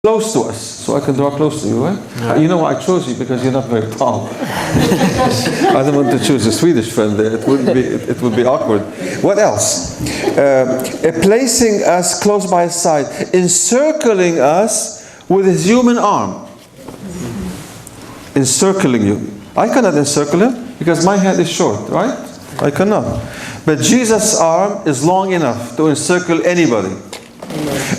close to us, so I can draw close to you, right? You know why I chose you? Because you're not very tall. I don't want to choose a Swedish friend there. It would be awkward. What else? Placing us close by his side, encircling us with his human arm. Encircling you. I cannot encircle him because my hand is short, right? I cannot. But Jesus' arm is long enough to encircle anybody.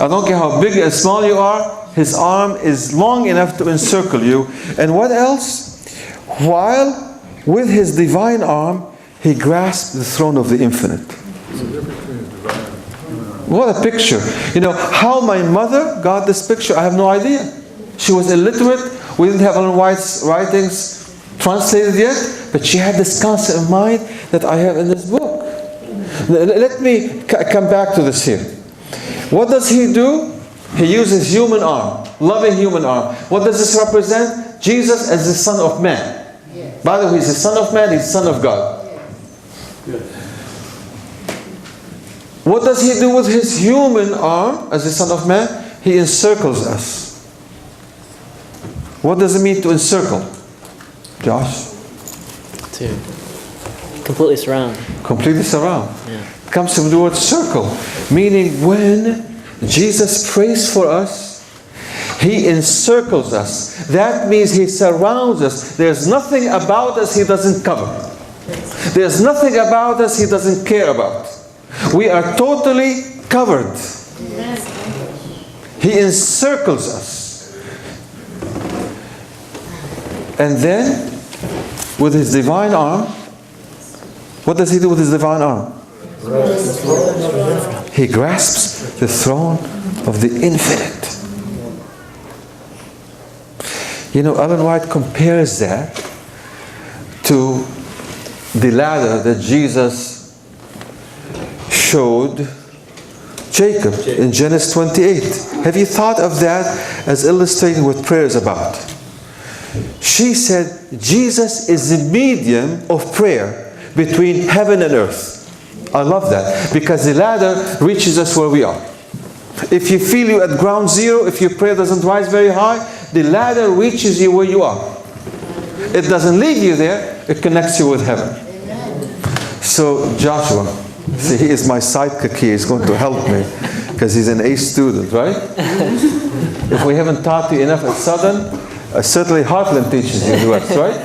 I don't care how big and small you are, his arm is long enough to encircle you. And what else? While with his divine arm, he grasped the throne of the infinite. What a picture. You know, how my mother got this picture, I have no idea. She was illiterate. We didn't have Ellen White's writings translated yet, but she had this concept of mind that I have in this book. Let me come back to this here. What does he do? He uses human arm, loving human arm. What does this represent? Jesus as the Son of Man. Yes. By the way, he's the Son of Man, he's the Son of God. Yes. What does he do with his human arm as the Son of Man? He encircles us. What does it mean to encircle? Josh? To completely surround. Completely surround. Yeah. It comes from the word circle, meaning when Jesus prays for us, he encircles us. That means he surrounds us. There's nothing about us he doesn't cover. There's nothing about us he doesn't care about. We are totally covered. He encircles us. And then, with his divine arm, what does he do with his divine arm? He grasps the throne of the infinite. You know, Ellen White compares that to the ladder that Jesus showed Jacob in Genesis 28. Have you thought of that as illustrating what prayer is about? She said Jesus is the medium of prayer between heaven and earth. I love that, because the ladder reaches us where we are. If you feel you're at ground zero, if your prayer doesn't rise very high, the ladder reaches you where you are. It doesn't leave you there, it connects you with heaven. So Joshua, see, he is my sidekick here, he's going to help me, because he's an A student, right? If we haven't taught you enough at Southern, certainly Heartland teaches you the rest, right?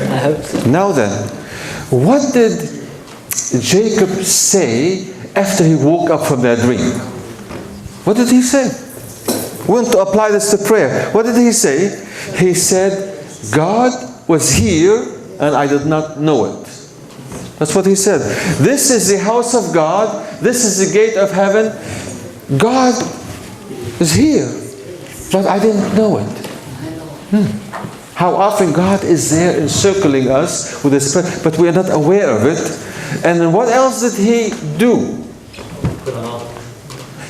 I hope so. Now then, what did Jacob say after he woke up from that dream? What did he say? We want to apply this to prayer. What did he say? He said, God was here and I did not know it. That's what he said. This is the house of God. This is the gate of heaven. God is here, but I didn't know it. How often God is there encircling us with His Spirit, but we are not aware of it. And then what else did He do?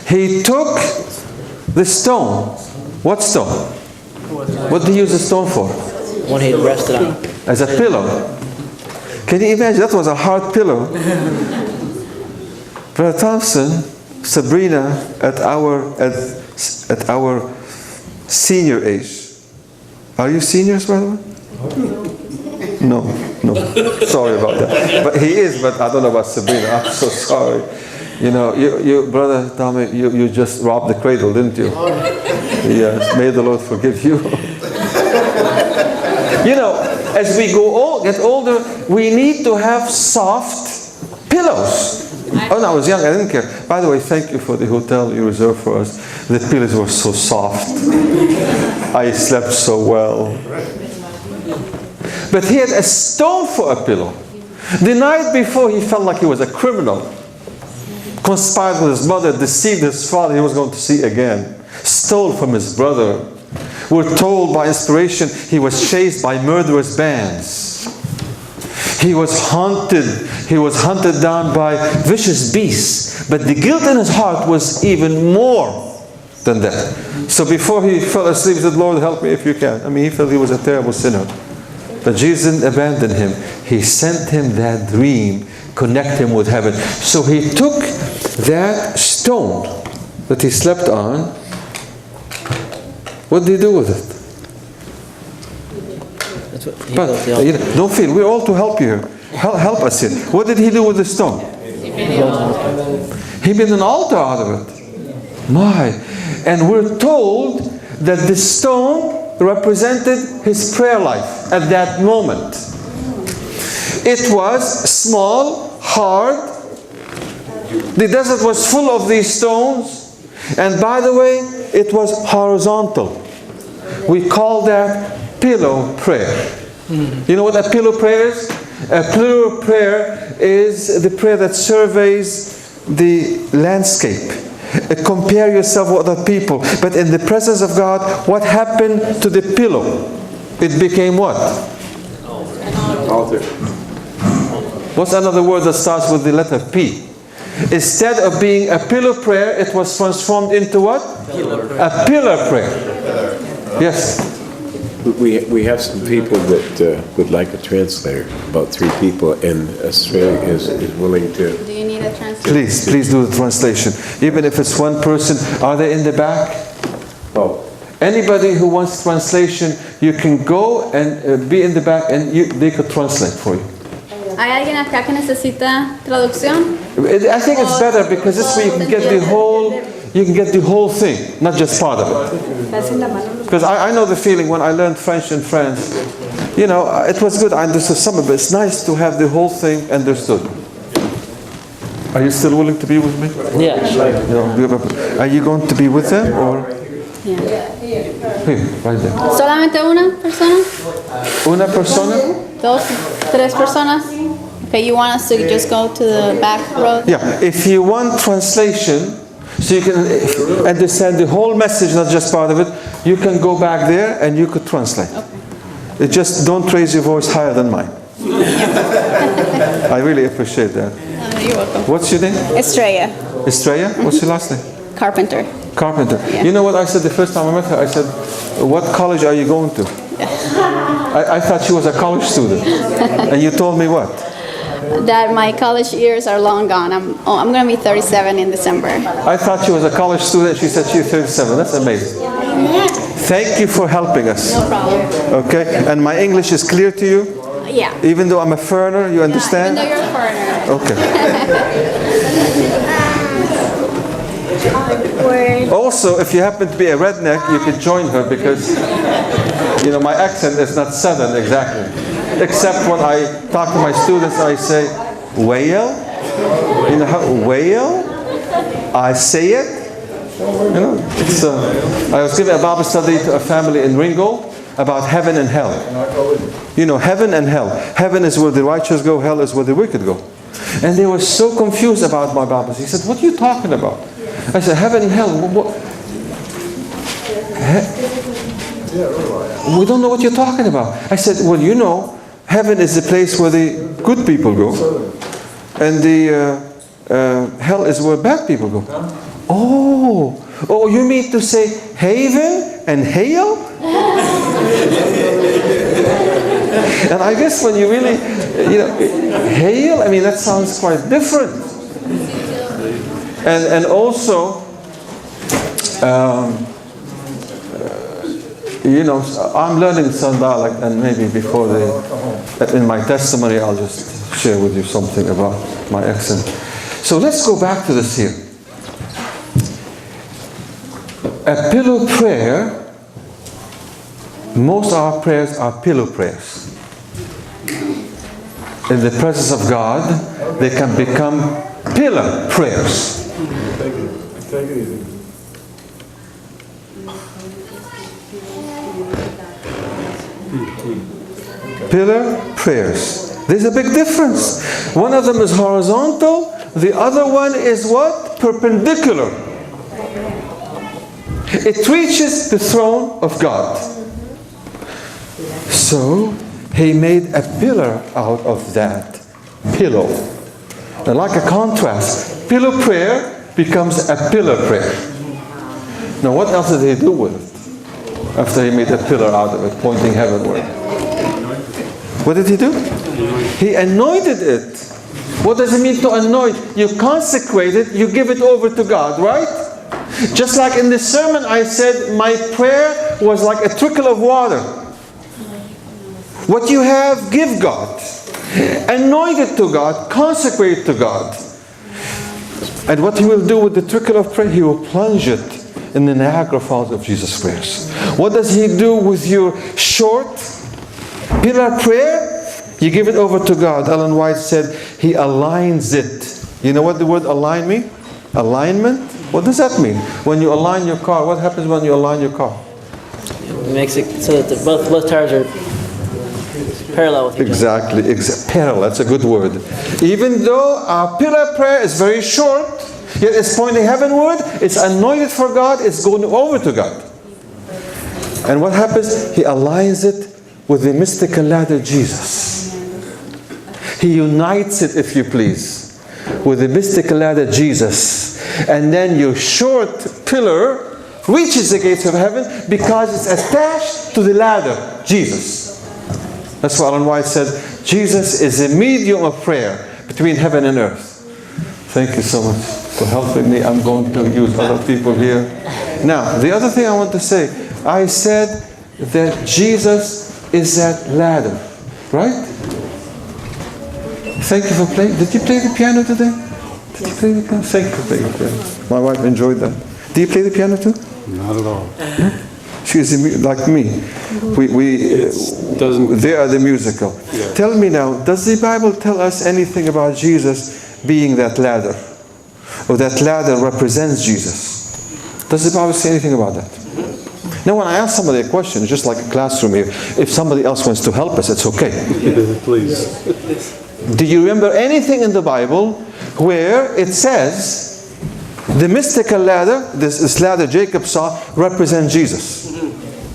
He took the stone. What stone? What did He use the stone for? One he rested on. As a pillow. Can you imagine? That was a hard pillow. Brother Thompson, Sabrina, at our senior age. Are you seniors, by the way? No. Sorry about that. But he is, but I don't know about Sabrina. I'm so sorry. You know, you Brother Tommy, you just robbed the cradle, didn't you? Yes. May the Lord forgive you. You know, as we get older, we need to have soft pillows. When I was young, I didn't care. By the way, thank you for the hotel you reserved for us. The pillows were so soft. I slept so well. But he had a stone for a pillow. The night before, he felt like he was a criminal. Conspired with his mother, deceived his father he was going to see again. Stole from his brother. We're told by inspiration he was chased by murderous bands. He was hunted down by vicious beasts. But the guilt in his heart was even more than that. So before he fell asleep, he said, Lord, help me if you can. I mean, he felt he was a terrible sinner. But Jesus didn't abandon him. He sent him that dream, connect him with heaven. So he took that stone that he slept on What did he do with it? That's what he But, built the altar. don't feel, we're all to help you here. Help us here. What did he do with the stone? He made an altar out of it. My. And we're told that the stone represented his prayer life at that moment. It was small, hard. The desert was full of these stones. And by the way, it was horizontal. We call that pillow prayer. You know what a pillow prayer is? A pillow prayer is the prayer that surveys the landscape. Compare yourself with other people. But in the presence of God, what happened to the pillow? It became what? Altar. What's another word that starts with the letter P? Instead of being a pillow prayer, it was transformed into what? A pillar prayer. Yes. We have some people that would like a translator, about 3 people, and Australia is willing to. Do you need a translator? Please do the translation. Even if it's one person, are they in the back? Oh, Anybody who wants translation, you can go and be in the back and they could translate for you. ¿Hay alguien acá que necesita traducción? I think it's better because this way you can get the whole thing, not just part of it. Because I know the feeling when I learned French in France. You know, it was good, I understood some of it. It's nice to have the whole thing understood. Are you still willing to be with me? Yeah. You know, are you going to be with them or? Yeah. Here, right there. ¿Solamente una persona? Una persona? ¿Dos? ¿Tres personas? Okay, you want us to just go to the back row? Yeah, if you want translation, so you can understand the whole message, not just part of it, you can go back there and you could translate. Okay. Just don't raise your voice higher than mine. I really appreciate that. You're welcome. What's your name? Estrella. Estrella? What's your last name? Carpenter. Carpenter. Yeah. You know what I said the first time I met her? I said, what college are you going to? I thought she was a college student. And you told me what? That my college years are long gone. I'm going to be 37 in December. I thought she was a college student. She said she's 37. That's amazing. Thank you for helping us. No problem. Okay? And my English is clear to you? Yeah. Even though I'm a foreigner, you understand? Even though you're a foreigner. Okay. Also, if you happen to be a redneck, you could join her because, you know, my accent is not southern exactly. Except when I talk to my students, I say, whale? You know how, whale? I say it. You know, it's, I was giving a Bible study to a family in Ringo about heaven and hell. You know, heaven and hell. Heaven is where the righteous go, hell is where the wicked go. And they were so confused about my Bible. He said, what are you talking about? I said, heaven and hell. We don't know what you're talking about. I said, well, you know, heaven is the place where the good people go. And the hell is where bad people go. Oh, you mean to say haven and hail? And I guess when you really, you know, hail, I mean, that sounds quite different. And also, you know, I'm learning some dialect, and maybe before in my testimony, I'll just share with you something about my accent. So let's go back to this here. A pillow prayer, most of our prayers are pillow prayers. In the presence of God, they can become pillar prayers. take it easy. Pillar prayers. There's a big difference. One of them is horizontal, the other one is what? Perpendicular. It reaches the throne of God. So, he made a pillar out of that pillow. And like a contrast, pillow prayer becomes a pillar prayer. Now what else did he do with it? After he made a pillar out of it, pointing heavenward. What did he do? He anointed it. What does it mean to anoint? You consecrate it, you give it over to God, right? Just like in the sermon I said, my prayer was like a trickle of water. What you have, give God. Anoint it to God, consecrate it to God. And what He will do with the trickle of prayer, He will plunge it in the Niagara Falls of Jesus' prayers. What does He do with your short pillar prayer? You give it over to God. Ellen White said He aligns it. You know what the word align means? Alignment? What does that mean? When you align your car, what happens when you align your car? It makes it so that both tires are parallel with each other. Exactly. Parallel, that's a good word. Even though our pillar prayer is very short, yet it's pointing heavenward, it's anointed for God, it's going over to God. And what happens? He aligns it with the mystical ladder, Jesus. He unites it, if you please, with the mystical ladder, Jesus. And then your short pillar reaches the gates of heaven because it's attached to the ladder, Jesus. That's what Ellen White said. Jesus is a medium of prayer between heaven and earth. Thank you so much for helping me. I'm going to use other people here. Now, the other thing I want to say, I said that Jesus is that ladder, right? Thank you for playing. Did you play the piano today? Did you play the piano? Thank you for playing the piano. My wife enjoyed that. Do you play the piano too? Not at all. She's like me. They are the musical. Yeah. Tell me now, does the Bible tell us anything about Jesus being that ladder? Or that ladder represents Jesus? Does the Bible say anything about that? Now when I ask somebody a question, it's just like a classroom here. If somebody else wants to help us, it's okay. Please. Do you remember anything in the Bible where it says the mystical ladder, this ladder Jacob saw, represents Jesus?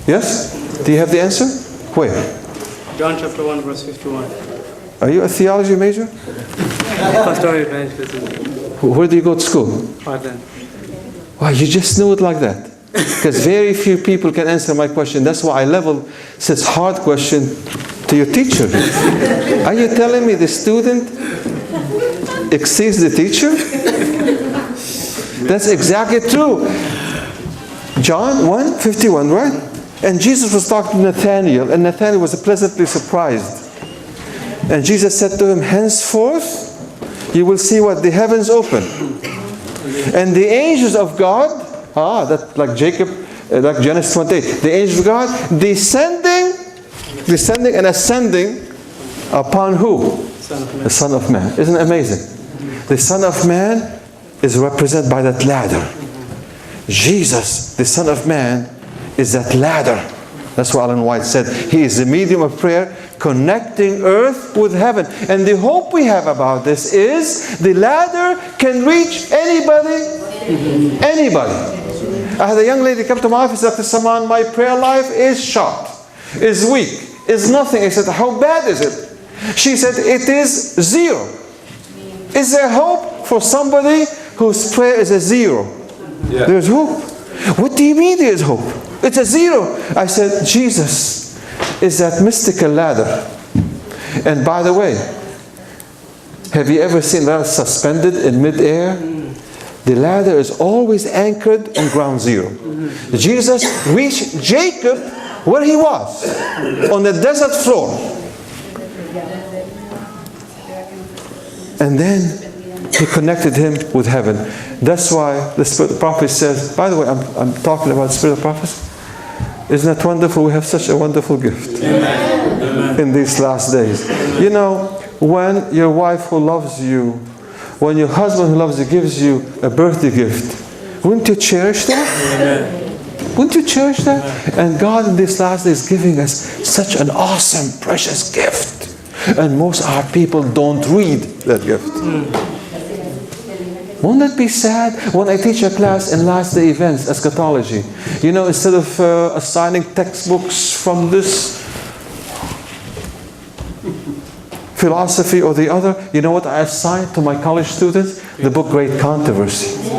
Yes? Do you have the answer? Where? John chapter 1 verse 51. Are you a theology major? Pastoral evangelism. Where do you go to school? Pardon. Wow, you just knew it like that. Because very few people can answer my question. That's why I leveled this hard question to your teacher. Are you telling me the student exceeds the teacher? That's exactly true. John 1:51, right? And Jesus was talking to Nathanael, and Nathanael was pleasantly surprised. And Jesus said to him, henceforth you will see what? The heavens open. And the angels of God, that like Jacob, like Genesis 28, the angels of God descending and ascending upon who? The Son of Man. Isn't it amazing? The Son of Man is represented by that ladder. Jesus, the Son of Man, is that ladder. That's what Ellen White said. He is the medium of prayer connecting earth with heaven. And the hope we have about this is the ladder can reach anybody. Anybody. I had a young lady come to my office, Dr. Samaan, my prayer life is short, is weak, is nothing. I said, how bad is it? She said, it is zero. Is there hope for somebody whose prayer is a zero? Yeah. There's hope. What do you mean there's hope? It's a zero. I said, Jesus is that mystical ladder. And by the way, have you ever seen that suspended in midair? The ladder is always anchored on ground zero. Jesus reached Jacob where he was, on the desert floor. And then he connected him with heaven. That's why the Spirit of prophecy says, by the way, I'm talking about the Spirit of prophecy. Isn't that wonderful? We have such a wonderful gift. Amen. In these last days. Amen. You know, when your wife who loves you, when your husband who loves you gives you a birthday gift, wouldn't you cherish that? Amen. Wouldn't you cherish that? Amen. And God in these last days is giving us such an awesome, precious gift. And most of our people don't read that gift. Won't that be sad? When I teach a class in last day events, eschatology, you know, instead of assigning textbooks from this philosophy or the other, you know what I assign to my college students? The book Great Controversy.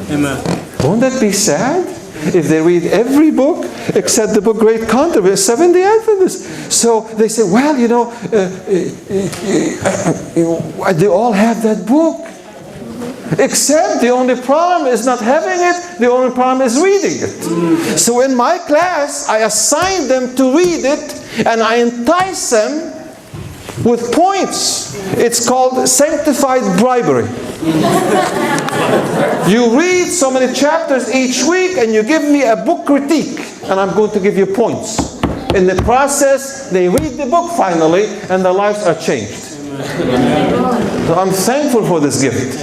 Amen. Won't that be sad? If they read every book except the book Great Controversy, Seventh-day Adventists. So they say, well, you know, they all have that book. Except the only problem is not having it, the only problem is reading it. So in my class, I assign them to read it, and I entice them with points. It's called sanctified bribery. You read so many chapters each week, and you give me a book critique, and I'm going to give you points. In the process, they read the book finally, and their lives are changed. So I'm thankful for this gift.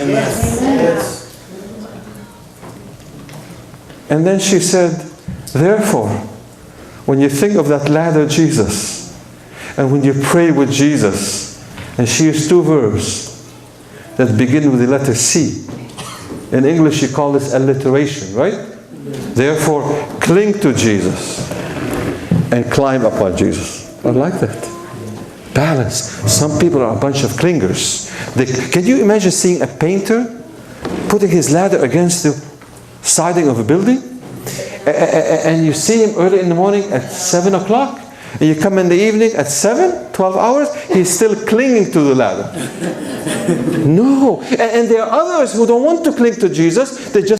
And then she said, therefore, when you think of that ladder Jesus, and when you pray with Jesus, and she used two verbs that begin with the letter C. In English you call this alliteration, right? Therefore, cling to Jesus and climb upon Jesus. I like that. Balance. Some people are a bunch of clingers. Can you imagine seeing a painter putting his ladder against the siding of a building? And you see him early in the morning at 7 o'clock, and you come in the evening at 7, 12 hours, he's still clinging to the ladder. No. And there are others who don't want to cling to Jesus. They just